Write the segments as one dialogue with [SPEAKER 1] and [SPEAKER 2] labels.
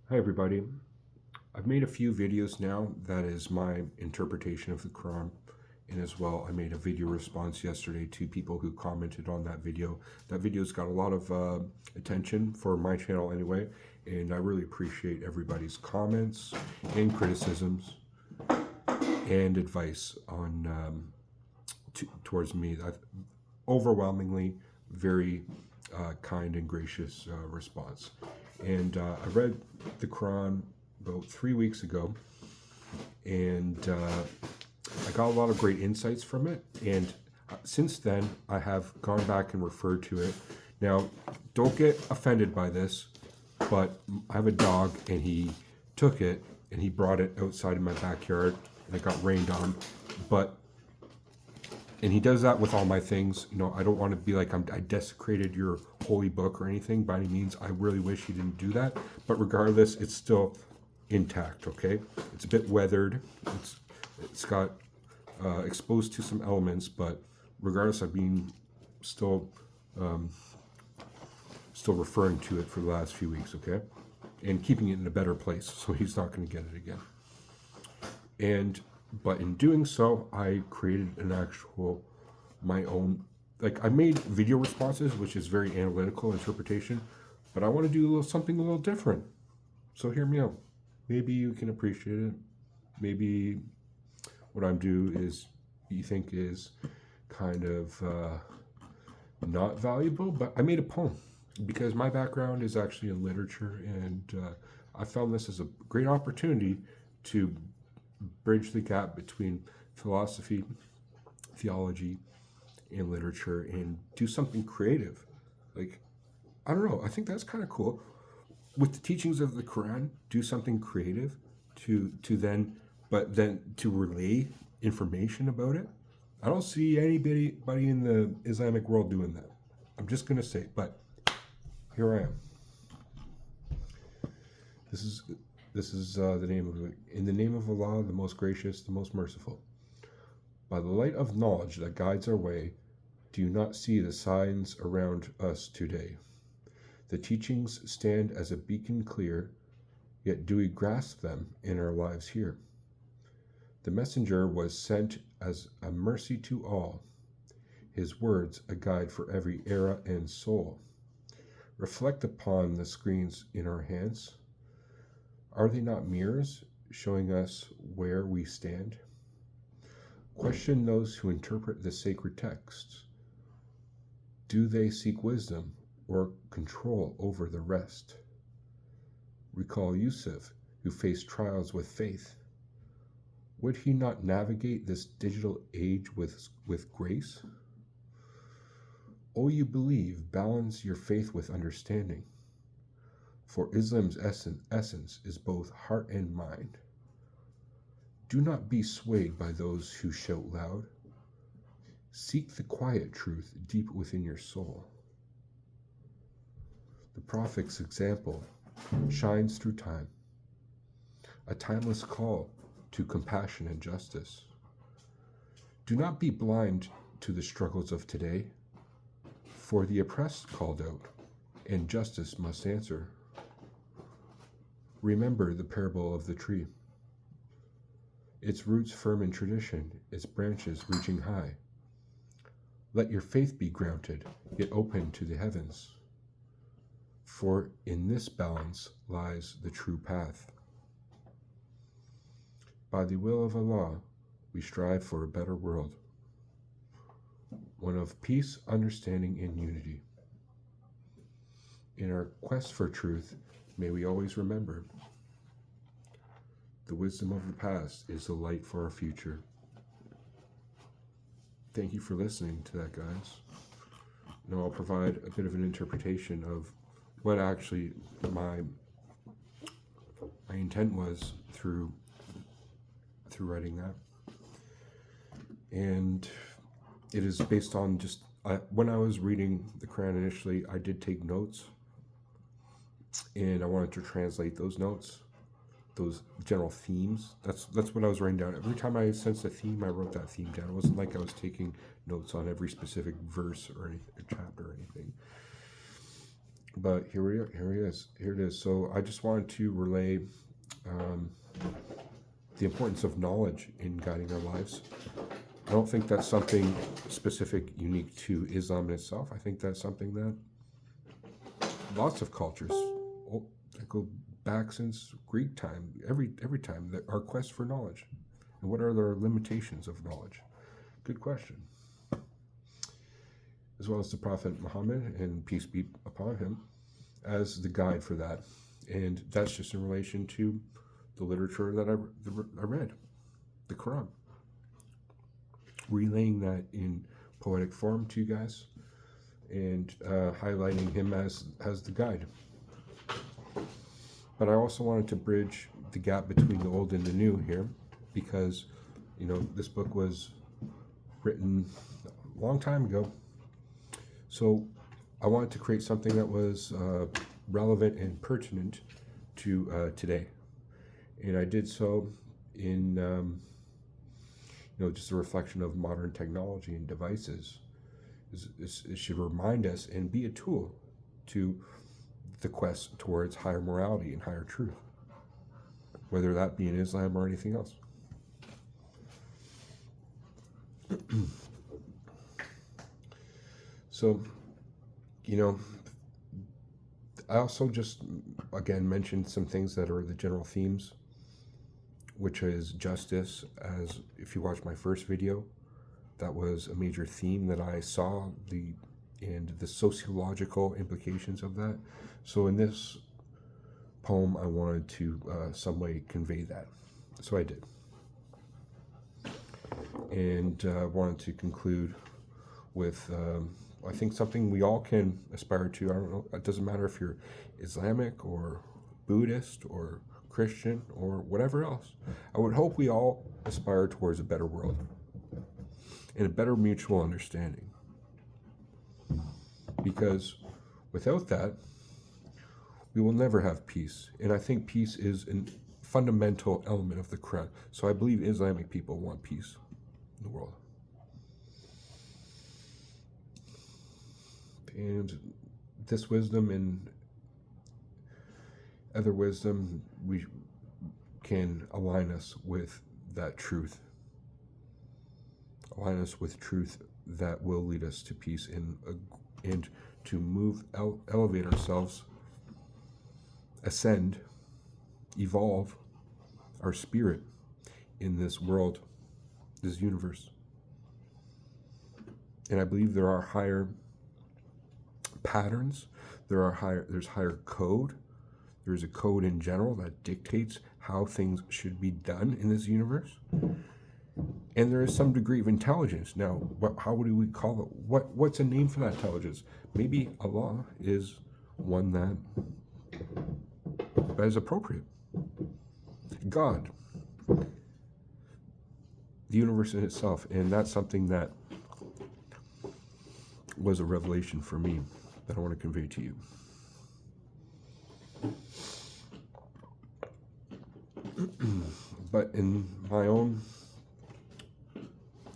[SPEAKER 1] Hi everybody. I've made a few videos now that is my interpretation of the Quran, and as well I made a video response yesterday to people who commented on that video. That video's got a lot of attention for my channel anyway, and I really appreciate everybody's comments and criticisms and advice on towards me. Overwhelmingly very kind and gracious response. And I read the Quran about 3 weeks ago, and I got a lot of great insights from it. And since then, I have gone back and referred to it. Now, don't get offended by this, but I have a dog, and he took it and he brought it outside of my backyard, and it got rained on. But and he does that with all my things. I don't want to be like I desecrated your holy book or anything by any means. I really wish he didn't do that. But regardless, it's still intact. Okay, it's a bit weathered. It's got exposed to some elements, but regardless, I've been still still referring to it for the last few weeks. Okay, and keeping it in a better place so he's not going to get it again. But in doing so, I created my own, like I made video responses, which is very analytical interpretation, but I want to do something a little different. So hear me out. Maybe you can appreciate it. Maybe what I'm do is you think is kind of not valuable, but I made a poem because my background is actually in literature, and I found this as a great opportunity to bridge the gap between philosophy, theology, and literature and do something creative. Like, I don't know, I think that's kind of cool. With the teachings of the Quran, do something creative then to relay information about it. I don't see anybody in the Islamic world doing that. I'm just going to say, but here I am. This is the name of it. In the name of Allah, the most gracious, the most merciful. By the light of knowledge that guides our way, do you not see the signs around us today? The teachings stand as a beacon clear, yet do we grasp them in our lives here? The messenger was sent as a mercy to all, his words a guide for every era and soul. Reflect upon the screens in our hands. Are they not mirrors showing us where we stand? Question those who interpret the sacred texts. Do they seek wisdom or control over the rest? Recall Yusuf, who faced trials with faith. Would he not navigate this digital age with grace? O you believe, balance your faith with understanding. For Islam's essence is both heart and mind. Do not be swayed by those who shout loud. Seek the quiet truth deep within your soul. The Prophet's example shines through time, a timeless call to compassion and justice. Do not be blind to the struggles of today, for the oppressed called out, and justice must answer. Remember the parable of the tree, its roots firm in tradition, its branches reaching high. Let your faith be grounded, yet open to the heavens, for in this balance lies the true path. By the will of Allah, we strive for a better world, one of peace, understanding, and unity. In our quest for truth, may we always remember the wisdom of the past is the light for our future. Thank you for listening to that, guys. Now I'll provide a bit of an interpretation of what actually my intent was through writing that. And it is based on just when I was reading the Quran initially, I did take notes, and I wanted to translate those notes, those general themes. That's what I was writing down. Every time I sensed a theme, I wrote that theme down. It wasn't like I was taking notes on every specific verse or anything, chapter or anything. But here it is. So I just wanted to relay um, the importance of knowledge in guiding our lives. I don't think that's something specific, unique to Islam in itself. I think that's something that lots of cultures that go back since Greek time, every time, that our quest for knowledge. And what are the limitations of knowledge? Good question. As well as the Prophet Muhammad, and peace be upon him, as the guide for that. And that's just in relation to the literature that I read, the Quran. Relaying that in poetic form to you guys, and highlighting him as the guide. But I also wanted to bridge the gap between the old and the new here, because, this book was written a long time ago. So I wanted to create something that was relevant and pertinent to today. And I did so in, just a reflection of modern technology and devices. It should remind us and be a tool to the quest towards higher morality and higher truth, whether that be in Islam or anything else. So, I also just, again, mentioned some things that are the general themes, which is justice. As if you watch my first video, that was a major theme that I saw, and the sociological implications of that. So in this poem, I wanted to some way convey that. So I did. And wanted to conclude with, I think, something we all can aspire to. I don't know, it doesn't matter if you're Islamic or Buddhist or Christian or whatever else. I would hope we all aspire towards a better world and a better mutual understanding. Because without that, we will never have peace. And I think peace is a fundamental element of the Quran. So I believe Islamic people want peace in the world. And this wisdom and other wisdom, we can align us with that truth. Align us with truth that will lead us to peace and to move, elevate ourselves, ascend, evolve our spirit in this world, this universe. And I believe there are higher patterns, there's higher code. There's a code in general that dictates how things should be done in this universe. And there is some degree of intelligence. Now, how would we call it? What's a name for that intelligence? Maybe Allah is one that is appropriate. God, the universe in itself. And that's something that was a revelation for me that I want to convey to you. But in my own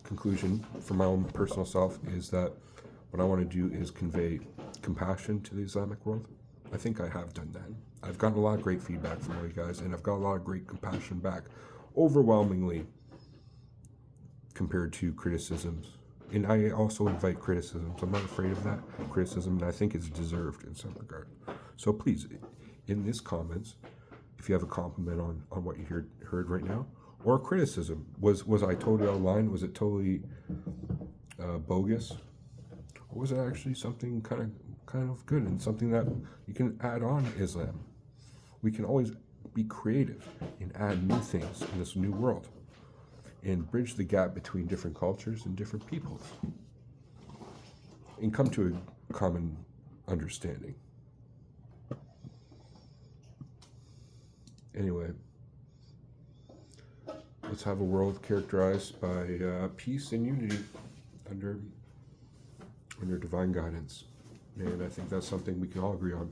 [SPEAKER 1] conclusion, for my own personal self, is that what I want to do is convey compassion to the Islamic world. I think I have done that. I've gotten a lot of great feedback from all you guys, and I've got a lot of great compassion back, overwhelmingly, compared to criticisms. And I also invite criticisms. I'm not afraid of that criticism, and I think it's deserved in some regard. So please, in this comments, if you have a compliment on what you heard right now, or a criticism, was I totally out of line? Was it totally bogus? Or was it actually something kind of good and something that you can add on to Islam? We can always be creative and add new things in this new world and bridge the gap between different cultures and different peoples and come to a common understanding. Anyway, let's have a world characterized by peace and unity under divine guidance. And I think that's something we can all agree on.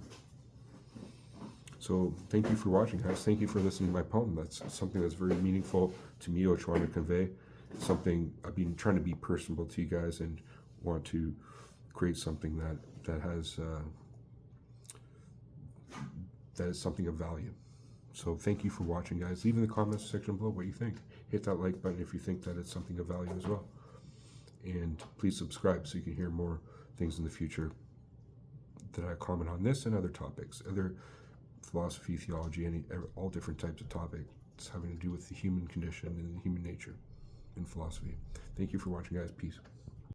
[SPEAKER 1] So thank you for watching, guys. Thank you for listening to my poem. That's something that's very meaningful to me, or trying to convey. It's something I've been trying to be personable to you guys and want to create something that has that is something of value. So thank you for watching, guys. Leave in the comments section below what you think. Hit that like button if you think that it's something of value as well. And please subscribe so you can hear more things in the future that I comment on this and other topics, other philosophy, theology, all different types of topics having to do with the human condition and the human nature in philosophy. Thank you for watching, guys. Peace.